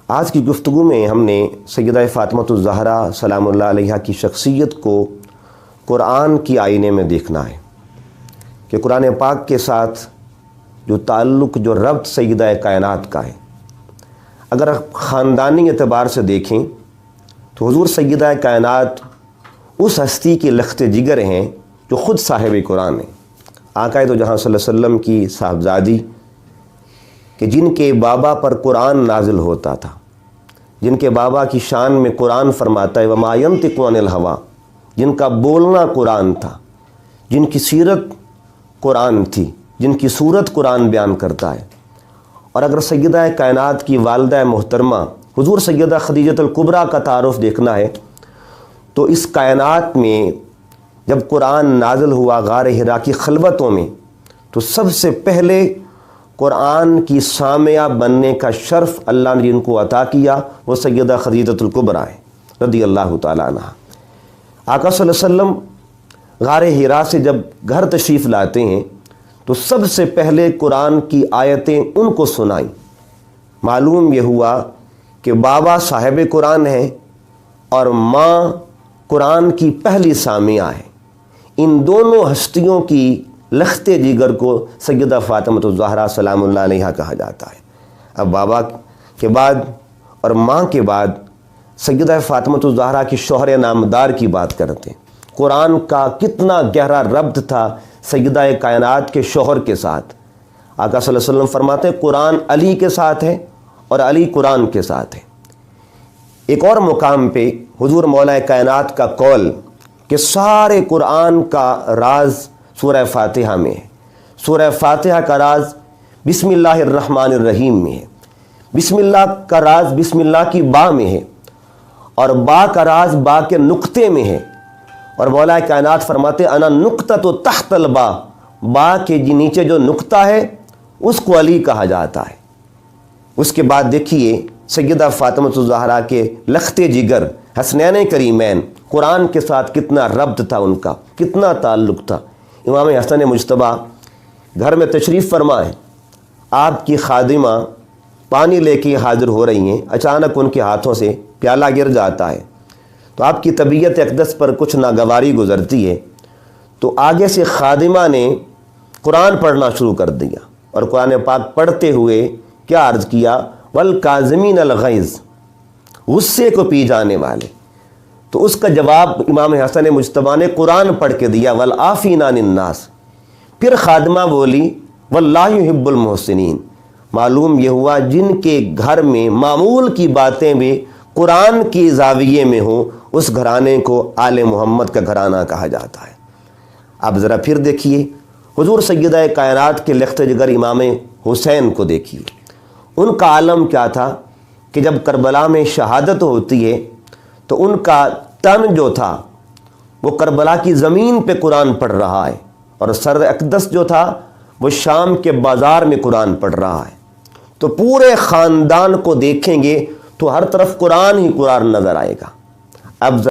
آج کی گفتگو میں ہم نے سیدہ فاطمۃ الزہرا سلام اللہ علیہا کی شخصیت کو قرآن کی آئینے میں دیکھنا ہے کہ قرآن پاک کے ساتھ جو تعلق، جو ربط سیدہ کائنات کا ہے، اگر خاندانی اعتبار سے دیکھیں تو حضور سیدہ کائنات اس ہستی کے لخت جگر ہیں جو خود صاحب قرآن ہیں، آقا دو جہاں صلی اللہ علیہ وسلم کی صاحبزادی کہ جن کے بابا پر قرآن نازل ہوتا تھا، جن کے بابا کی شان میں قرآن فرماتا ہے وَمَا يَنطِقُ عَنِ الْهَوَىٰ، جن کا بولنا قرآن تھا، جن کی سیرت قرآن تھی، جن کی صورت قرآن بیان کرتا ہے۔ اور اگر سیدہ کائنات کی والدہ محترمہ حضور سیدہ خدیجۃ الکبریٰ کا تعارف دیکھنا ہے تو اس کائنات میں جب قرآن نازل ہوا غار حرا کی خلوتوں میں، تو سب سے پہلے قرآن کی سامعہ بننے کا شرف اللہ نے جن کو عطا کیا وہ سیدہ خدیجۃ الکبریٰ ہے رضی اللہ تعالیٰ عنہ۔ آقا صلی اللہ علیہ وسلم غار حرا سے جب گھر تشریف لاتے ہیں تو سب سے پہلے قرآن کی آیتیں ان کو سنائیں۔ معلوم یہ ہوا کہ بابا صاحب قرآن ہیں اور ماں قرآن کی پہلی سامعہ ہے۔ ان دونوں ہستیوں کی لخت جگر کو سیدہ فاطمۃ الزہرا سلام اللہ علیہا کہا جاتا ہے۔ اب بابا کے بعد اور ماں کے بعد سیدہ فاطمۃ الزہرا کی شوہر نامدار کی بات کرتے ہیں۔ قرآن کا کتنا گہرا ربط تھا سیدہ کائنات کے شوہر کے ساتھ۔ آقا صلی اللہ علیہ وسلم فرماتے ہیں قرآن علی کے ساتھ ہے اور علی قرآن کے ساتھ ہے۔ ایک اور مقام پہ حضور مولا کائنات کا قول کہ سارے قرآن کا راز سورہ فاتحہ میں ہے۔ سورہ فاتحہ کا راز بسم اللہ الرحمن الرحیم میں ہے، بسم اللہ کا راز بسم اللہ کی با میں ہے، اور با کا راز با کے نقطے میں ہے۔ اور مولا کائنات فرماتے انا نقطۃ تحت البا، با کے نیچے جو نقطہ ہے اس کو علی کہا جاتا ہے۔ اس کے بعد دیکھیے سیدہ فاطمۃ الزہرا کے لخت جگر حسنین کریمین، قرآن کے ساتھ کتنا ربط تھا، ان کا کتنا تعلق تھا۔ امام حسن مجتبیٰ گھر میں تشریف فرما ہے، آپ کی خادمہ پانی لے کے حاضر ہو رہی ہیں، اچانک ان کے ہاتھوں سے پیالہ گر جاتا ہے تو آپ کی طبیعت اقدس پر کچھ ناگواری گزرتی ہے، تو آگے سے خادمہ نے قرآن پڑھنا شروع کر دیا اور قرآن پاک پڑھتے ہوئے کیا عرض کیا والکاظمین الغیظ، غصے کو پی جانے والے۔ تو اس کا جواب امام حسن مجتبیٰ نے قرآن پڑھ کے دیا والعافین عن الناس۔ پھر خادمہ بولی واللہ یحب المحسنین۔ معلوم یہ ہوا جن کے گھر میں معمول کی باتیں بھی قرآن کی زاویے میں ہوں اس گھرانے کو آل محمد کا گھرانہ کہا جاتا ہے۔ اب ذرا پھر دیکھیے حضور سیدہ کائنات کے لخت جگر امام حسین کو دیکھیے، ان کا عالم کیا تھا کہ جب کربلا میں شہادت ہوتی ہے تو ان کا تن جو تھا وہ کربلا کی زمین پہ قرآن پڑھ رہا ہے، اور سر اقدس جو تھا وہ شام کے بازار میں قرآن پڑھ رہا ہے۔ تو پورے خاندان کو دیکھیں گے تو ہر طرف قرآن ہی قرآن نظر آئے گا۔ اب ذرا